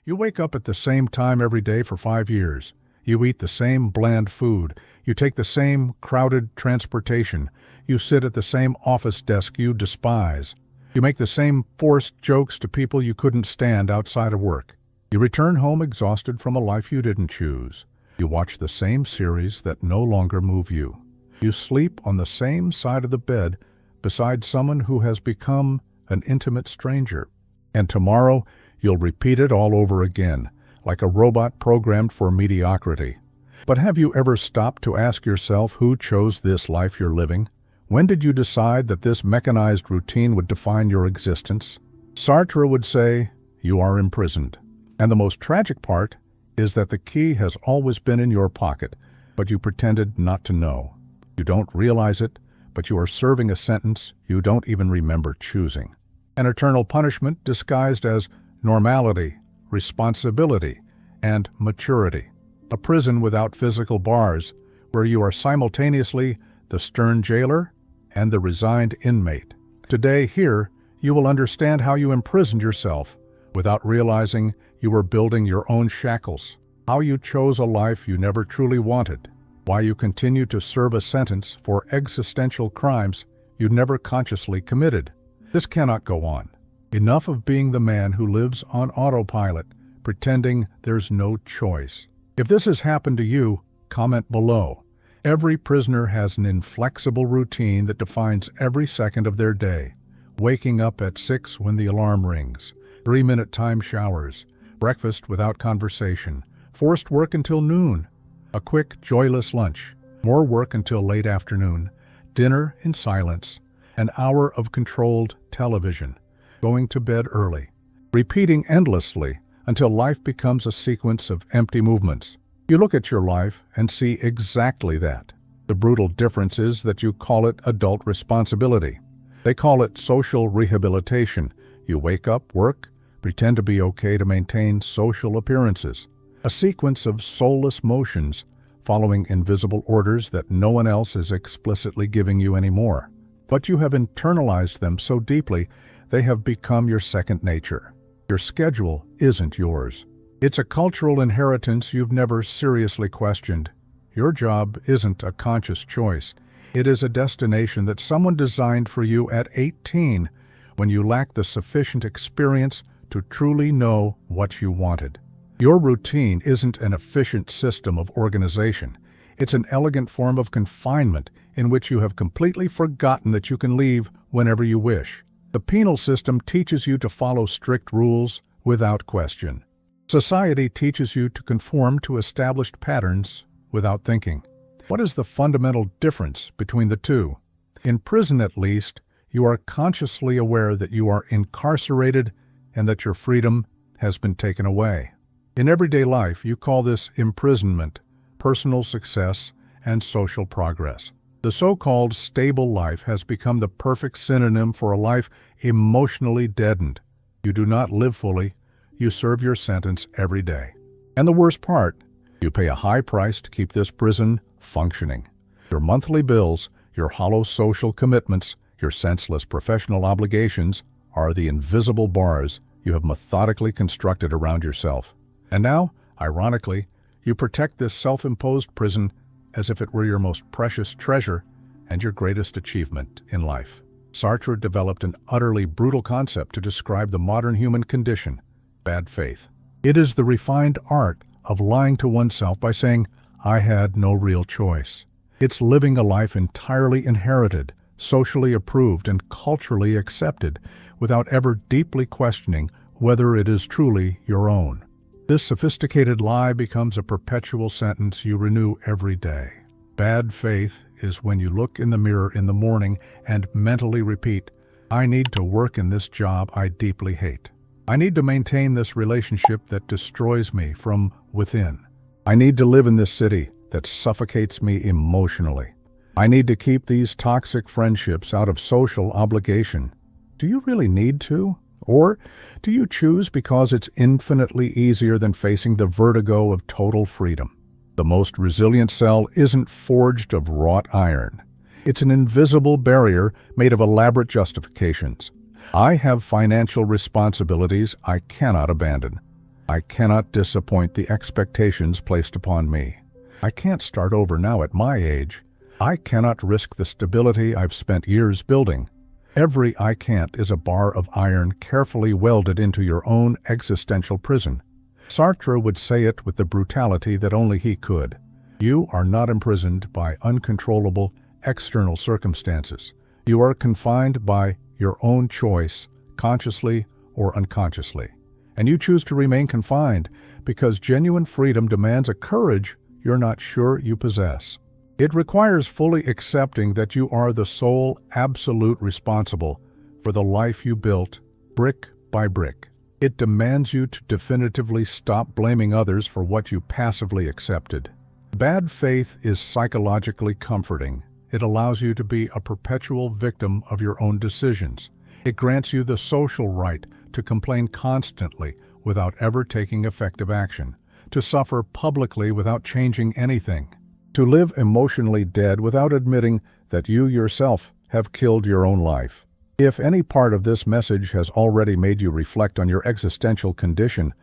You wake up at the same time every day for 5 years. You eat the same bland food. You take the same crowded transportation. You sit at the same office desk you despise. You make the same forced jokes to people you couldn't stand outside of work. You return home exhausted from a life you didn't choose. You watch the same series that no longer move you. You sleep on the same side of the bed beside someone who has become an intimate stranger. And tomorrow, you'll repeat it all over again, like a robot programmed for mediocrity. But have you ever stopped to ask yourself who chose this life you're living? When did you decide that this mechanized routine would define your existence? Sartre would say, you are imprisoned. And the most tragic part is that the key has always been in your pocket, but you pretended not to know. You don't realize it, but you are serving a sentence you don't even remember choosing. An eternal punishment disguised as normality, responsibility, and maturity. A prison without physical bars, where you are simultaneously the stern jailer and the resigned inmate. Today, here, you will understand how you imprisoned yourself without realizing you were building your own shackles, how you chose a life you never truly wanted, why you continue to serve a sentence for existential crimes you never consciously committed. This cannot go on. Enough of being the man who lives on autopilot, pretending there's no choice. If this has happened to you, comment below. Every prisoner has an inflexible routine that defines every second of their day. Waking up at 6 when the alarm rings, 3-minute time showers, breakfast without conversation, forced work until noon, a quick, joyless lunch, more work until late afternoon, dinner in silence, an hour of controlled television, going to bed early, repeating endlessly until life becomes a sequence of empty movements. You look at your life and see exactly that. The brutal difference is that you call it adult responsibility. They call it social rehabilitation. You wake up, work, pretend to be okay to maintain social appearances. A sequence of soulless motions following invisible orders that no one else is explicitly giving you anymore. But you have internalized them so deeply, they have become your second nature. Your schedule isn't yours. It's a cultural inheritance you've never seriously questioned. Your job isn't a conscious choice. It is a destination that someone designed for you at 18, when you lacked the sufficient experience to truly know what you wanted. Your routine isn't an efficient system of organization. It's an elegant form of confinement in which you have completely forgotten that you can leave whenever you wish. The penal system teaches you to follow strict rules without question. Society teaches you to conform to established patterns without thinking. What is the fundamental difference between the two? In prison, at least, you are consciously aware that you are incarcerated and that your freedom has been taken away. In everyday life, you call this imprisonment, personal success, and social progress. The so-called stable life has become the perfect synonym for a life emotionally deadened. You do not live fully. You serve your sentence every day. And the worst part, you pay a high price to keep this prison functioning. Your monthly bills, your hollow social commitments, your senseless professional obligations are the invisible bars you have methodically constructed around yourself. And now, ironically, you protect this self-imposed prison as if it were your most precious treasure and your greatest achievement in life. Sartre developed an utterly brutal concept to describe the modern human condition: bad faith. It is the refined art of lying to oneself by saying, I had no real choice. It's living a life entirely inherited, socially approved, and culturally accepted, without ever deeply questioning whether it is truly your own. This sophisticated lie becomes a perpetual sentence you renew every day. Bad faith is when you look in the mirror in the morning and mentally repeat, I need to work in this job I deeply hate. I need to maintain this relationship that destroys me from within. I need to live in this city that suffocates me emotionally. I need to keep these toxic friendships out of social obligation. Do you really need to? Or do you choose because it's infinitely easier than facing the vertigo of total freedom? The most resilient cell isn't forged of wrought iron. It's an invisible barrier made of elaborate justifications. I have financial responsibilities I cannot abandon. I cannot disappoint the expectations placed upon me. I can't start over now at my age. I cannot risk the stability I've spent years building. Every I can't is a bar of iron carefully welded into your own existential prison. Sartre would say it with the brutality that only he could. You are not imprisoned by uncontrollable external circumstances. You are confined by your own choice, consciously or unconsciously. And you choose to remain confined because genuine freedom demands a courage you're not sure you possess. It requires fully accepting that you are the sole absolute responsible for the life you built, brick by brick. It demands you to definitively stop blaming others for what you passively accepted. Bad faith is psychologically comforting. It allows you to be a perpetual victim of your own decisions. It grants you the social right to complain constantly without ever taking effective action, to suffer publicly without changing anything, to live emotionally dead without admitting that you yourself have killed your own life. If any part of this message has already made you reflect on your existential condition,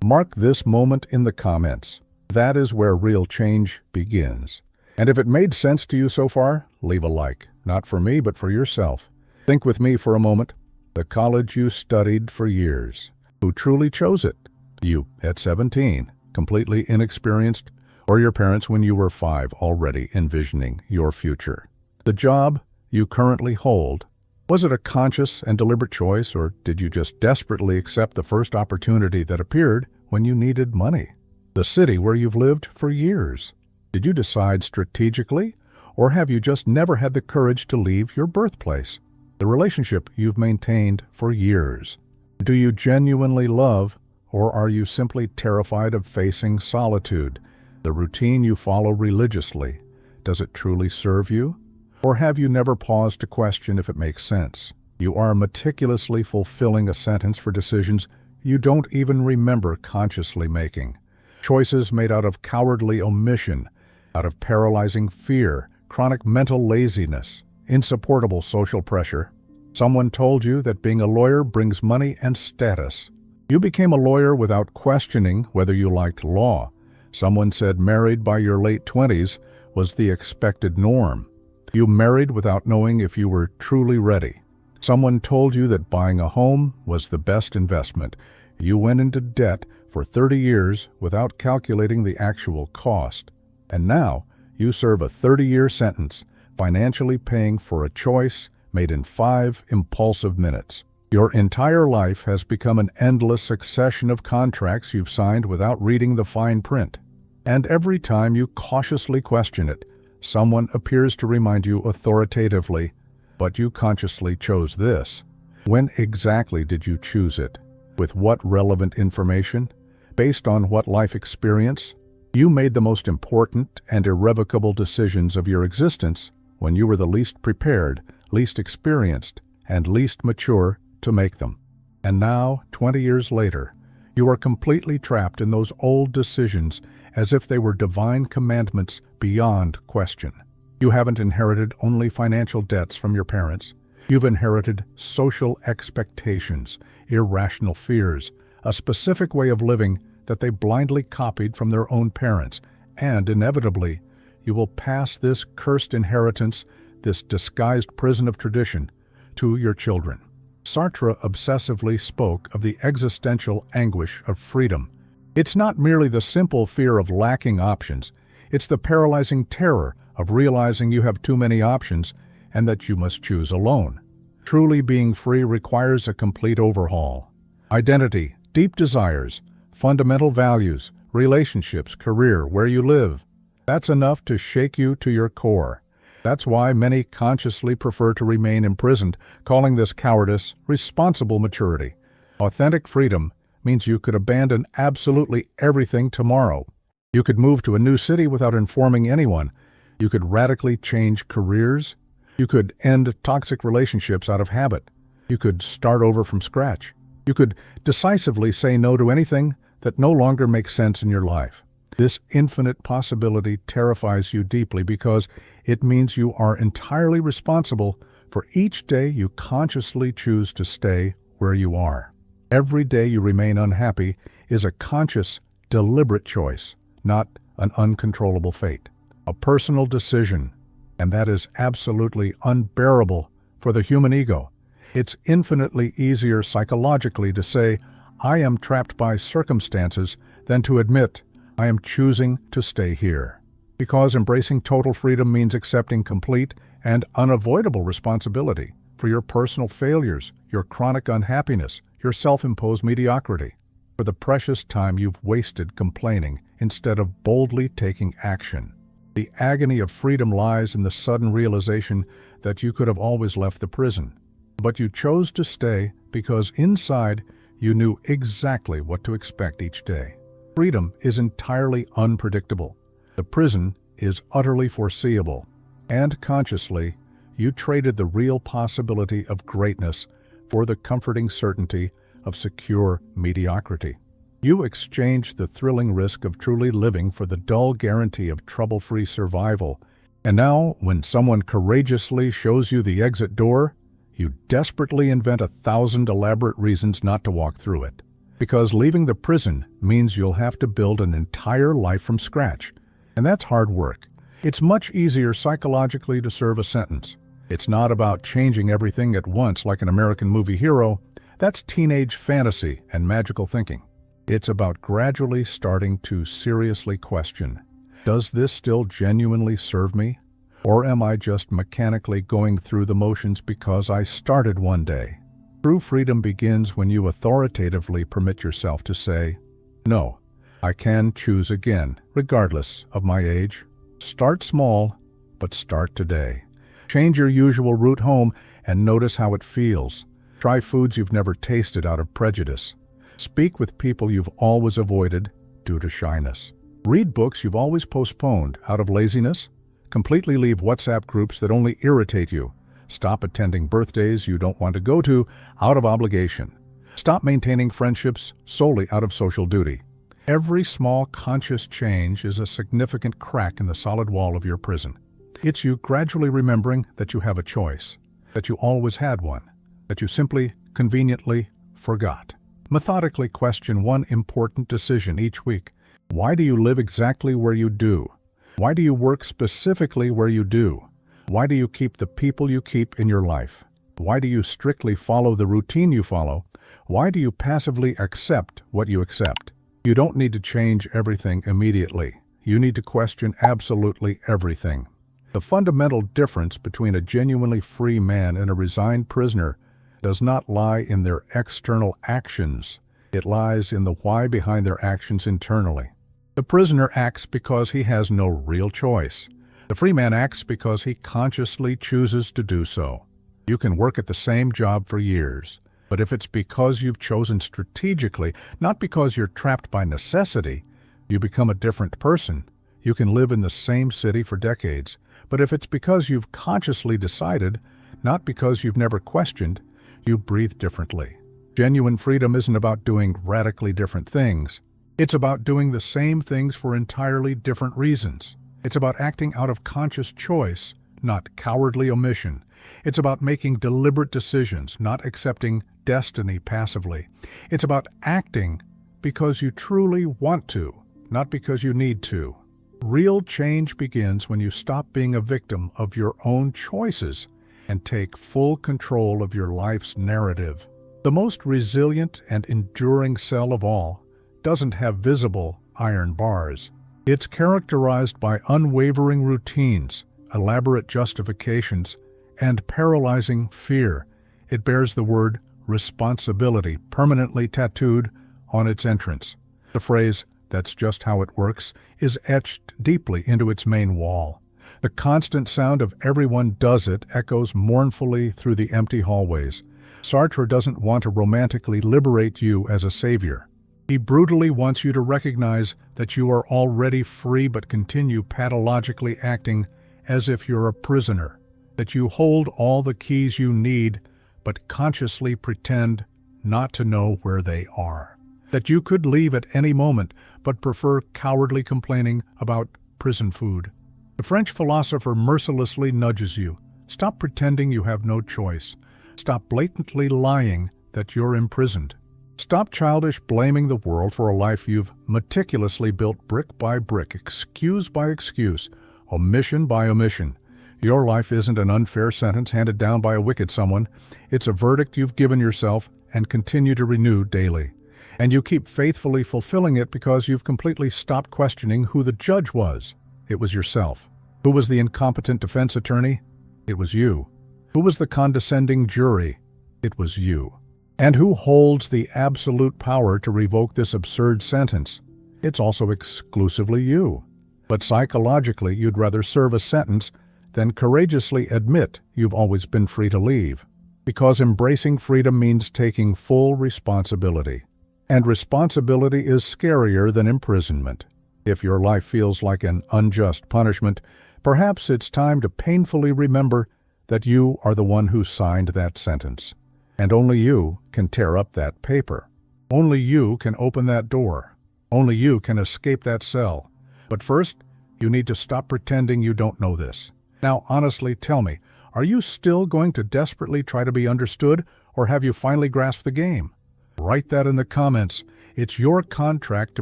mark this moment in the comments. That is where real change begins. And if it made sense to you so far, leave a like, not for me, but for yourself. Think with me for a moment. The college you studied for years. Who truly chose it? You at 17, completely inexperienced, or your parents when you were 5, already envisioning your future? The job you currently hold, was it a conscious and deliberate choice, or did you just desperately accept the first opportunity that appeared when you needed money? The city where you've lived for years. Did you decide strategically, or have you just never had the courage to leave your birthplace? The relationship you've maintained for years. Do you genuinely love, or are you simply terrified of facing solitude? The routine you follow religiously, does it truly serve you? Or have you never paused to question if it makes sense? You are meticulously fulfilling a sentence for decisions you don't even remember consciously making. Choices made out of cowardly omission, out of paralyzing fear, chronic mental laziness, insupportable social pressure. Someone told you that being a lawyer brings money and status. You became a lawyer without questioning whether you liked law. Someone said married by your late 20s was the expected norm. You married without knowing if you were truly ready. Someone told you that buying a home was the best investment. You went into debt for 30 years without calculating the actual cost. And now you serve a 30-year sentence, financially paying for a choice made in 5 impulsive minutes. Your entire life has become an endless succession of contracts you've signed without reading the fine print. And every time you cautiously question it, someone appears to remind you authoritatively, but you consciously chose this. When exactly did you choose it? With what relevant information? Based on what life experience? You made the most important and irrevocable decisions of your existence when you were the least prepared, least experienced, and least mature to make them. And now, 20 years later, you are completely trapped in those old decisions as if they were divine commandments beyond question. You haven't inherited only financial debts from your parents. You've inherited social expectations, irrational fears, a specific way of living that they blindly copied from their own parents, and inevitably, you will pass this cursed inheritance, this disguised prison of tradition, to your children. Sartre obsessively spoke of the existential anguish of freedom. It's not merely the simple fear of lacking options, it's the paralyzing terror of realizing you have too many options and that you must choose alone. Truly being free requires a complete overhaul. Identity, deep desires, fundamental values, relationships, career, where you live. That's enough to shake you to your core. That's why many consciously prefer to remain imprisoned, calling this cowardice responsible maturity. Authentic freedom means you could abandon absolutely everything tomorrow. You could move to a new city without informing anyone. You could radically change careers. You could end toxic relationships out of habit. You could start over from scratch. You could decisively say no to anything that no longer makes sense in your life. This infinite possibility terrifies you deeply because it means you are entirely responsible for each day you consciously choose to stay where you are. Every day you remain unhappy is a conscious, deliberate choice, not an uncontrollable fate. A personal decision, and that is absolutely unbearable for the human ego. It's infinitely easier psychologically to say, I am trapped by circumstances, than to admit, I am choosing to stay here. Because embracing total freedom means accepting complete and unavoidable responsibility for your personal failures, your chronic unhappiness, your self-imposed mediocrity, for the precious time you've wasted complaining instead of boldly taking action. The agony of freedom lies in the sudden realization that you could have always left the prison. But you chose to stay because inside you knew exactly what to expect each day. Freedom is entirely unpredictable. The prison is utterly foreseeable. And consciously, you traded the real possibility of greatness for the comforting certainty of secure mediocrity. You exchanged the thrilling risk of truly living for the dull guarantee of trouble-free survival. And now, when someone courageously shows you the exit door, you desperately invent 1,000 elaborate reasons not to walk through it. Because leaving the prison means you'll have to build an entire life from scratch. And that's hard work. It's much easier psychologically to serve a sentence. It's not about changing everything at once like an American movie hero. That's teenage fantasy and magical thinking. It's about gradually starting to seriously question, does this still genuinely serve me? Or am I just mechanically going through the motions because I started one day? True freedom begins when you authoritatively permit yourself to say, no, I can choose again, regardless of my age. Start small, but start today. Change your usual route home and notice how it feels. Try foods you've never tasted out of prejudice. Speak with people you've always avoided due to shyness. Read books you've always postponed out of laziness. Completely leave WhatsApp groups that only irritate you. Stop attending birthdays you don't want to go to out of obligation. Stop maintaining friendships solely out of social duty. Every small conscious change is a significant crack in the solid wall of your prison. It's you gradually remembering that you have a choice, that you always had one, that you simply, conveniently forgot. Methodically question one important decision each week. Why do you live exactly where you do? Why do you work specifically where you do? Why do you keep the people you keep in your life? Why do you strictly follow the routine you follow? Why do you passively accept what you accept? You don't need to change everything immediately. You need to question absolutely everything. The fundamental difference between a genuinely free man and a resigned prisoner does not lie in their external actions. It lies in the why behind their actions internally. The prisoner acts because he has no real choice. The free man acts because he consciously chooses to do so. You can work at the same job for years, but if it's because you've chosen strategically, not because you're trapped by necessity, you become a different person. You can live in the same city for decades, but if it's because you've consciously decided, not because you've never questioned, you breathe differently. Genuine freedom isn't about doing radically different things. It's about doing the same things for entirely different reasons. It's about acting out of conscious choice, not cowardly omission. It's about making deliberate decisions, not accepting destiny passively. It's about acting because you truly want to, not because you need to. Real change begins when you stop being a victim of your own choices and take full control of your life's narrative. The most resilient and enduring cell of all doesn't have visible iron bars. It's characterized by unwavering routines, elaborate justifications, and paralyzing fear. It bears the word responsibility permanently tattooed on its entrance. The phrase, "That's just how it works," is etched deeply into its main wall. The constant sound of "everyone does it" echoes mournfully through the empty hallways. Sartre doesn't want to romantically liberate you as a savior. He brutally wants you to recognize that you are already free but continue pathologically acting as if you're a prisoner, that you hold all the keys you need but consciously pretend not to know where they are, that you could leave at any moment but prefer cowardly complaining about prison food. The French philosopher mercilessly nudges you. Stop pretending you have no choice. Stop blatantly lying that you're imprisoned. Stop childish blaming the world for a life you've meticulously built brick by brick, excuse by excuse, omission by omission. Your life isn't an unfair sentence handed down by a wicked someone. It's a verdict you've given yourself and continue to renew daily. And you keep faithfully fulfilling it because you've completely stopped questioning who the judge was. It was yourself. Who was the incompetent defense attorney? It was you. Who was the condescending jury? It was you. And who holds the absolute power to revoke this absurd sentence? It's also exclusively you. But psychologically, you'd rather serve a sentence than courageously admit you've always been free to leave. Because embracing freedom means taking full responsibility. And responsibility is scarier than imprisonment. If your life feels like an unjust punishment, perhaps it's time to painfully remember that you are the one who signed that sentence. And only you can tear up that paper. Only you can open that door. Only you can escape that cell. But first, you need to stop pretending you don't know this. Now, honestly, tell me, are you still going to desperately try to be understood, or have you finally grasped the game? Write that in the comments. It's your contract to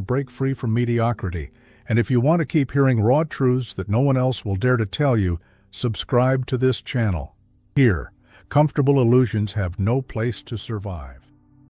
break free from mediocrity. And if you want to keep hearing raw truths that no one else will dare to tell you, subscribe to this channel. Here, comfortable illusions have no place to survive.